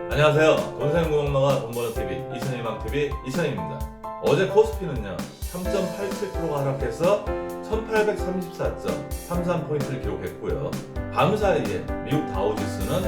안녕하세요. 돈세는공학마가 돈버는TV 이천희망TV 이천희입니다. 어제 코스피는요 3.87%가 하락해서 1834.33포인트를 기록했고요. 밤 사이에 미국 다우지수는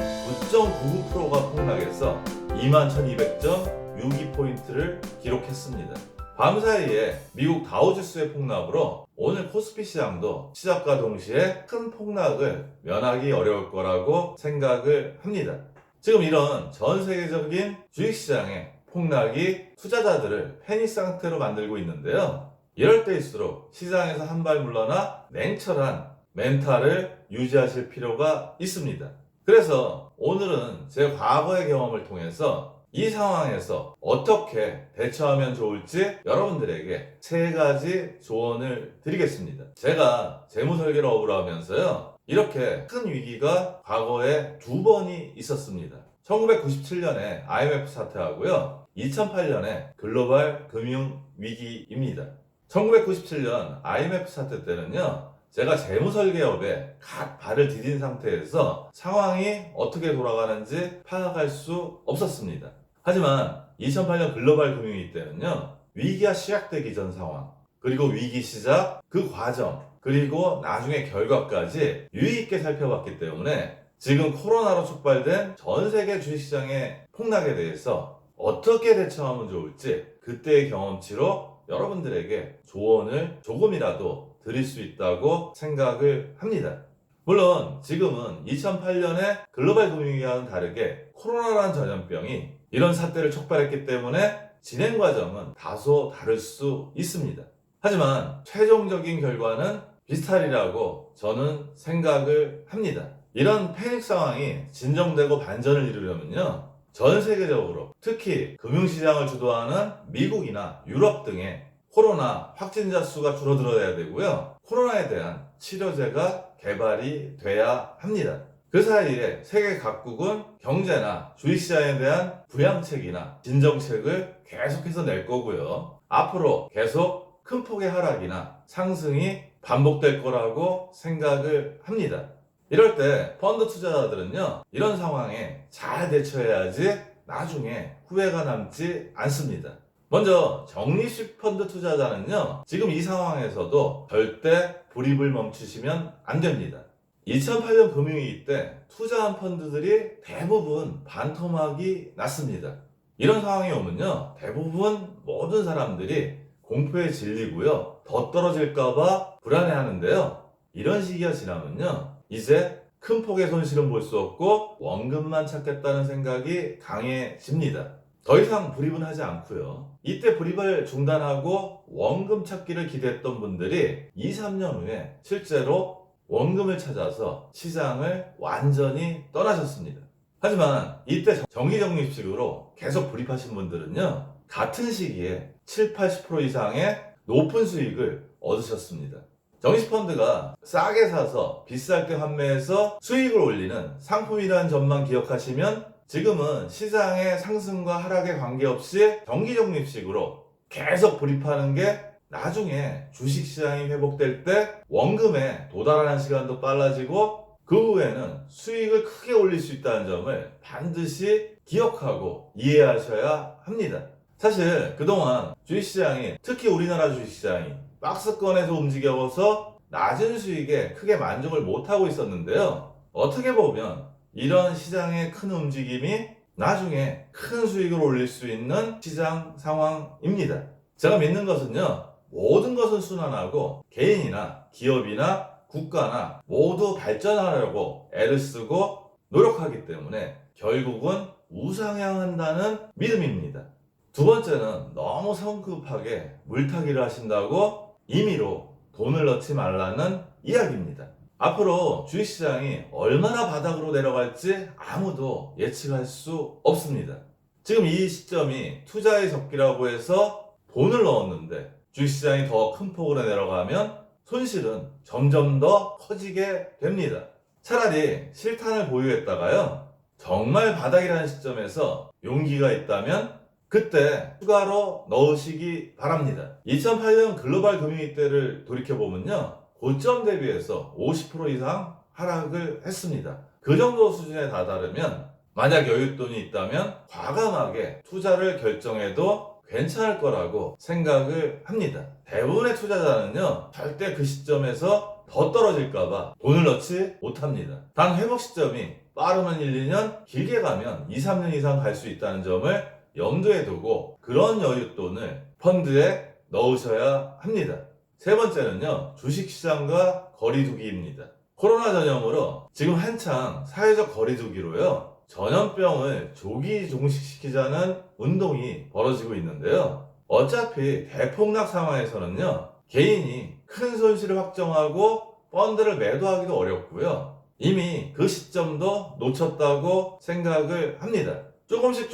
9.99%가 폭락해서 21,200.62포인트를 기록했습니다. 밤 사이에 미국 다우지수의 폭락으로 오늘 코스피 시장도 시작과 동시에 큰 폭락을 면하기 어려울 거라고 생각을 합니다. 지금 이런 전 세계적인 주식시장의 폭락이 투자자들을 패닉 상태로 만들고 있는데요. 이럴 때일수록 시장에서 한 발 물러나 냉철한 멘탈을 유지하실 필요가 있습니다. 그래서 오늘은 제 과거의 경험을 통해서 이 상황에서 어떻게 대처하면 좋을지 여러분들에게 3가지 조언을 드리겠습니다. 제가 재무설계를 업으로 하면서요. 이렇게 큰 위기가 과거에 2번이 있었습니다. 1997년에 IMF 사태하고요. 2008년에 글로벌 금융위기입니다. 1997년 IMF 사태 때는요. 제가 재무설계업에 각 발을 디딘 상태에서 상황이 어떻게 돌아가는지 파악할 수 없었습니다. 하지만 2008년 글로벌 금융위기 때는요. 위기가 시작되기 전 상황, 그리고 위기 시작, 그 과정, 그리고 나중에 결과까지 유의 있게 살펴봤기 때문에 지금 코로나로 촉발된 전 세계 주식시장의 폭락에 대해서 어떻게 대처하면 좋을지 그때의 경험치로 여러분들에게 조언을 조금이라도 드릴 수 있다고 생각을 합니다. 물론 지금은 2008년에 글로벌 금융위기와는 다르게 코로나라는 전염병이 이런 사태를 촉발했기 때문에 진행 과정은 다소 다를 수 있습니다. 하지만 최종적인 결과는 비슷하리라고 저는 생각을 합니다. 이런 패닉 상황이 진정되고 반전을 이루려면요. 전 세계적으로 특히 금융시장을 주도하는 미국이나 유럽 등의 코로나 확진자 수가 줄어들어야 되고요. 코로나에 대한 치료제가 개발이 돼야 합니다. 그 사이에 세계 각국은 경제나 주식시장에 대한 부양책이나 진정책을 계속해서 낼 거고요. 앞으로 계속 큰 폭의 하락이나 상승이 반복될 거라고 생각을 합니다. 이럴 때 펀드 투자자들은요, 이런 상황에 잘 대처해야지 나중에 후회가 남지 않습니다. 먼저 적립식 펀드 투자자는요, 지금 이 상황에서도 절대 불입을 멈추시면 안 됩니다. 2008년 금융위기 때 투자한 펀드들이 대부분 반토막이 났습니다. 이런 상황이 오면요, 대부분 모든 사람들이 공포에 질리고요, 더 떨어질까봐 불안해하는데요. 이런 시기가 지나면요, 이제 큰 폭의 손실은 볼 수 없고 원금만 찾겠다는 생각이 강해집니다. 더 이상 불입은 하지 않고요. 이때 불입을 중단하고 원금 찾기를 기대했던 분들이 2, 3년 후에 실제로 원금을 찾아서 시장을 완전히 떠나셨습니다. 하지만 이때 정기적립식으로 계속 불입하신 분들은요, 같은 시기에 7, 80% 이상의 높은 수익을 얻으셨습니다. 정기펀드가 싸게 사서 비쌀 때 환매해서 수익을 올리는 상품이라는 점만 기억하시면 지금은 시장의 상승과 하락에 관계없이 정기적립식으로 계속 불입하는 게 나중에 주식시장이 회복될 때 원금에 도달하는 시간도 빨라지고 그 후에는 수익을 크게 올릴 수 있다는 점을 반드시 기억하고 이해하셔야 합니다. 사실 그동안 주식시장이, 특히 우리나라 주식시장이 박스권에서 움직여서 낮은 수익에 크게 만족을 못하고 있었는데요. 어떻게 보면 이런 시장의 큰 움직임이 나중에 큰 수익을 올릴 수 있는 시장 상황입니다. 제가 믿는 것은요, 모든 것은 순환하고 개인이나 기업이나 국가나 모두 발전하려고 애를 쓰고 노력하기 때문에 결국은 우상향한다는 믿음입니다. 두 번째는 너무 성급하게 물타기를 하신다고 임의로 돈을 넣지 말라는 이야기입니다. 앞으로 주식시장이 얼마나 바닥으로 내려갈지 아무도 예측할 수 없습니다. 지금 이 시점이 투자의 적기라고 해서 돈을 넣었는데 주식시장이 더 큰 폭으로 내려가면 손실은 점점 더 커지게 됩니다. 차라리 실탄을 보유했다가요, 정말 바닥이라는 시점에서 용기가 있다면 그때 추가로 넣으시기 바랍니다. 2008년 글로벌 금융위기 때를 돌이켜보면요, 고점 대비해서 50% 이상 하락을 했습니다. 그 정도 수준에 다다르면 만약 여윳돈이 있다면 과감하게 투자를 결정해도 괜찮을 거라고 생각을 합니다. 대부분의 투자자는요, 절대 그 시점에서 더 떨어질까봐 돈을 넣지 못합니다. 단 회복 시점이 빠르면 1, 2년, 길게 가면 2, 3년 이상 갈 수 있다는 점을 염두에 두고 그런 여윳돈을 펀드에 넣으셔야 합니다. 세 번째는요, 주식시장과 거리두기입니다. 코로나 전염으로 지금 한창 사회적 거리두기로요, 전염병을 조기 종식시키자는 운동이 벌어지고 있는데요. 어차피 대폭락 상황에서는요, 개인이 큰 손실을 확정하고 펀드를 매도하기도 어렵고요. 이미 그 시점도 놓쳤다고 생각을 합니다. 조금씩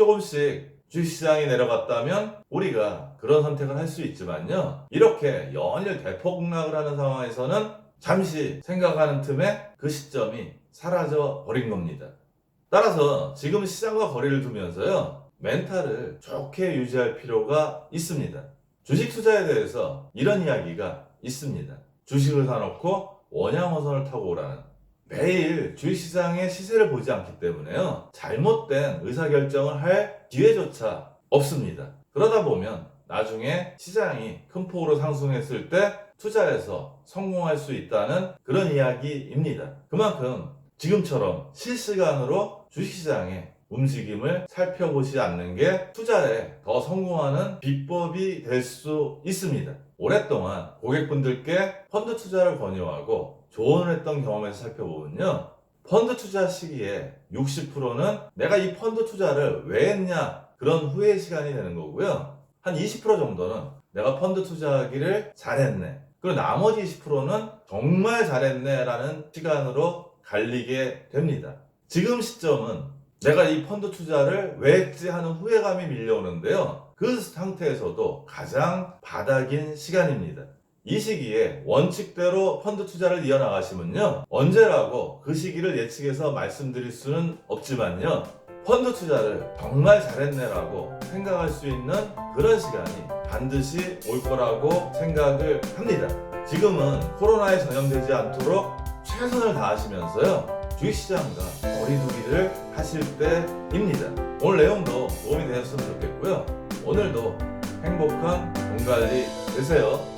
주식시장이 내려갔다면 우리가 그런 선택을 할 수 있지만요. 이렇게 연일 대폭락을 하는 상황에서는 잠시 생각하는 틈에 그 시점이 사라져 버린 겁니다. 따라서 지금 시장과 거리를 두면서요, 멘탈을 좋게 유지할 필요가 있습니다. 주식 투자에 대해서 이런 이야기가 있습니다. 주식을 사놓고 원양어선을 타고 오라는. 매일 주식시장의 시세를 보지 않기 때문에요, 잘못된 의사결정을 할 기회조차 없습니다. 그러다 보면 나중에 시장이 큰 폭으로 상승했을 때 투자해서 성공할 수 있다는 그런 이야기입니다. 그만큼 지금처럼 실시간으로 주식시장의 움직임을 살펴보지 않는 게 투자에 더 성공하는 비법이 될 수 있습니다. 오랫동안 고객분들께 펀드 투자를 권유하고 조언을 했던 경험에서 살펴보면요, 펀드 투자 시기에 60%는 내가 이 펀드 투자를 왜 했냐, 그런 후회 시간이 되는 거고요. 한 20% 정도는 내가 펀드 투자하기를 잘했네, 그리고 나머지 20%는 정말 잘했네 라는 시간으로 갈리게 됩니다. 지금 시점은 내가 이 펀드 투자를 왜 했지 하는 후회감이 밀려오는데요, 그 상태에서도 가장 바닥인 시간입니다. 이 시기에 원칙대로 펀드 투자를 이어나가시면요, 언제라고 그 시기를 예측해서 말씀드릴 수는 없지만요, 펀드 투자를 정말 잘했네라고 생각할 수 있는 그런 시간이 반드시 올 거라고 생각을 합니다. 지금은 코로나에 전염되지 않도록 최선을 다하시면서요, 주식시장과 거리두기를 하실 때입니다. 오늘 내용도 도움이 되셨으면 좋겠고요. 오늘도 행복한 돈 관리 되세요.